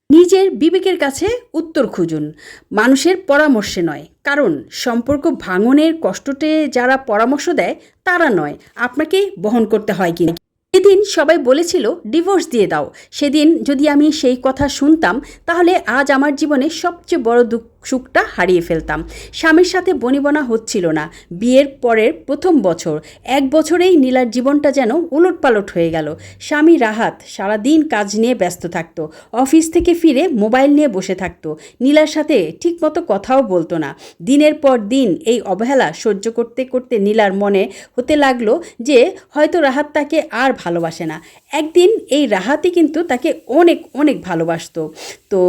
নিজের বিবেকের কাছে উত্তর খুঁজুন, মানুষের পরামর্শে নয়। কারণ সম্পর্ক ভাঙনের কষ্টতে যারা পরামর্শ দেয় তারা নয়, আপনাকেই বহন করতে হয়। কিনা সেদিন সবাই বলেছিল ডিভোর্স দিয়ে দাও, সেদিন যদি আমি সেই কথা শুনতাম তাহলে আজ আমার জীবনে সবচেয়ে বড় সুখটা হারিয়ে ফেলতাম। স্বামীর সাথে বনিবনা হচ্ছিল না। বিয়ের পরের প্রথম বছর, এক বছরেই নীলার জীবনটা যেন উলটপালট হয়ে গেল। স্বামী রাহাত সারাদিন কাজ নিয়ে ব্যস্ত থাকতো, অফিস থেকে ফিরে মোবাইল নিয়ে বসে থাকতো, নীলার সাথে ঠিকমতো কথাও বলতো না। দিনের পর দিন এই অবহেলা সহ্য করতে করতে নীলার মনে হতে লাগলো যে হয়তো রাহাত তাকে আর ভালোবাসে না। একদিন এই রাহাতই কিন্তু তাকে অনেক অনেক ভালোবাসতো। তো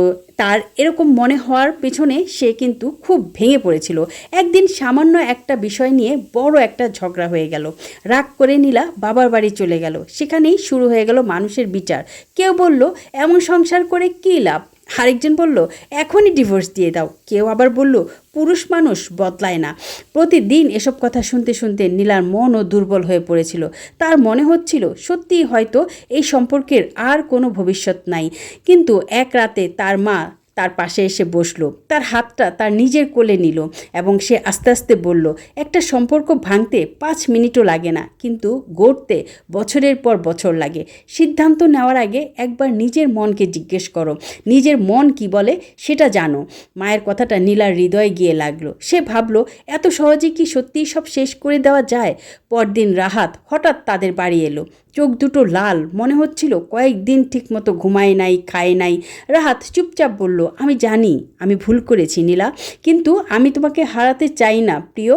তার এরকম মনে হওয়ার পেছনে সে কিন্তু খুব ভেঙে পড়েছিল। একদিন সামান্য একটা বিষয় নিয়ে বড় একটা ঝগড়া হয়ে গেল। রাগ করে নীলা বাবার বাড়ি চলে গেল। সেখানেই শুরু হয়ে গেল মানুষের বিচার। কেউ বলল এমন সংসার করে কী লাভ, আরেকজন বলল এখনই ডিভোর্স দিয়ে দাও, কেউ আবার বলল পুরুষ মানুষ বদলায় না। প্রতিদিন এসব কথা শুনতে শুনতে নীলার মনও দুর্বল হয়ে পড়েছিল। তার মনে হচ্ছিল সত্যিই হয়তো এই সম্পর্কের আর কোনো ভবিষ্যৎ নাই। কিন্তু এক রাতে তার মা তার পাশে এসে বসলো, তার হাতটা তার নিজের কোলে নিল এবং সে আস্তে আস্তে বলল, একটা সম্পর্ক ভাঙতে 5 মিনিটও লাগে না, কিন্তু গড়তে বছরের পর বছর লাগে। সিদ্ধান্ত নেওয়ার আগে একবার নিজের মনকে জিজ্ঞেস করো, নিজের মন কি বলে সেটা জানো। মায়ের কথাটা নীলার হৃদয়ে গিয়ে লাগলো। সে ভাবলো এত সহজে কি সত্যিই সব শেষ করে দেওয়া যায়। পরদিন রাহাত হঠাৎ তাদের বাড়ি এলো। চোখ দুটো লাল, মনে হচ্ছিল কয়েকদিন ঠিকমতো ঘুমায় নাই, খায় নাই। রাহাত চুপচাপ বলল, আমি জানি আমি ভুল করেছি নীলা, কিন্তু আমি তোমাকে হারাতে চাই না প্রিয়।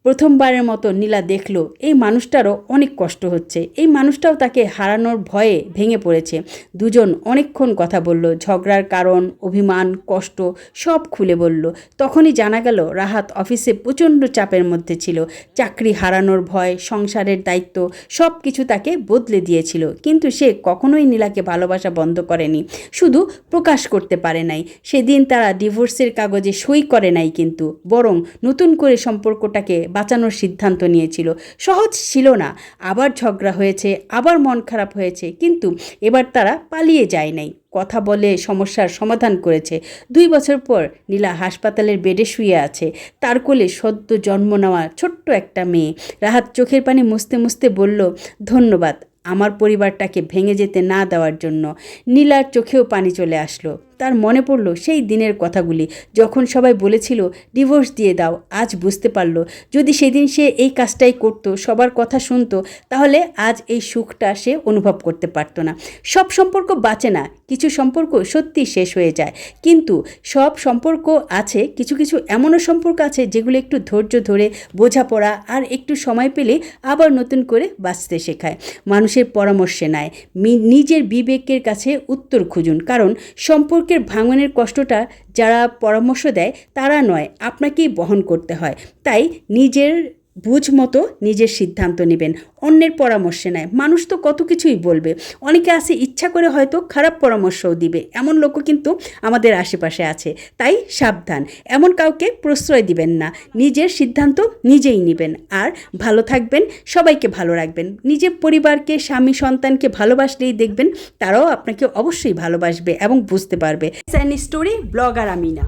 প্রথমবারের মতো নীলা দেখল এই মানুষটারও অনেক কষ্ট হচ্ছে। এই মানুষটাও তাকে হারানোর ভয়ে ভেঙে পড়েছে। দুজন অনেকক্ষণ কথা বলল, ঝগড়ার কারণ, অভিমান, কষ্ট সব খুলে বলল। তখনই জানা গেল রাহাত অফিসে প্রচণ্ড চাপের মধ্যে ছিল। চাকরি হারানোর ভয়, সংসারের দায়িত্ব সব কিছু তাকে বদলে দিয়েছিল। কিন্তু সে কখনোই নীলাকে ভালোবাসা বন্ধ করেনি, শুধু প্রকাশ করতে পারে নাই। সেদিন তারা ডিভোর্সের কাগজে সই করে নাই, কিন্তু বরং নতুন করে সম্পর্কটাকে বাঁচানোর সিদ্ধান্ত নিয়েছিল। সহজ ছিল না, আবার ঝগড়া হয়েছে, আবার মন খারাপ হয়েছে, কিন্তু এবার তারা পালিয়ে যায় নাই, কথা বলে সমস্যার সমাধান করেছে। 2 বছর পর নীলা হাসপাতালের বেডে শুয়ে আছে। তার কোলে সদ্য জন্ম নেওয়া ছোট্ট একটা মেয়ে। রাহাত চোখের পানি মুছতে মুছতে বলল, ধন্যবাদ আমার পরিবারটাকে ভেঙে যেতে না দেওয়ার জন্য। নীলার চোখেও পানি চলে আসলো। তার মনে পড়ল সেই দিনের কথাগুলি, যখন সবাই বলেছিল ডিভোর্স দিয়ে দাও। আজ বুঝতে পারল, যদি সেদিন সে এই কাজটাই করতো, সবার কথা শুনতো, তাহলে আজ এই সুখটা সে অনুভব করতে পারতো না। সব সম্পর্ক বাঁচে না, কিছু সম্পর্ক সত্যি শেষ হয়ে যায়, কিন্তু সব সম্পর্ক আছে, কিছু কিছু এমনও সম্পর্ক আছে যেগুলো একটু ধৈর্য ধরে, বোঝাপড়া আর একটু সময় পেলে আবার নতুন করে বাঁচতে শেখায়। মানুষের পরামর্শে নয়, নিজের বিবেকের কাছে উত্তর খুঁজুন। কারণ সম্পর্কের ভাঙনের কষ্টটা যারা পরামর্শ দেয় তারা নয়, আপনাকেই বহন করতে হয়। তাই নিজের বুঝ মতো নিজের সিদ্ধান্ত নেবেন, অন্যের পরামর্শে নেয়। মানুষ তো কত কিছুই বলবে, অনেকে আছে ইচ্ছা করে হয়তো খারাপ পরামর্শও দিবে, এমন লোকও কিন্তু আমাদের আশেপাশে আছে। তাই সাবধান, এমন কাউকে প্রশ্রয় দিবেন না। নিজের সিদ্ধান্ত নিজেই নেবেন, আর ভালো থাকবেন, সবাইকে ভালো রাখবেন। নিজের পরিবারকে, স্বামী সন্তানকে ভালোবাসলেই দেখবেন তারাও আপনাকে অবশ্যই ভালোবাসবে এবং বুঝতে পারবে। Story blogger Amina.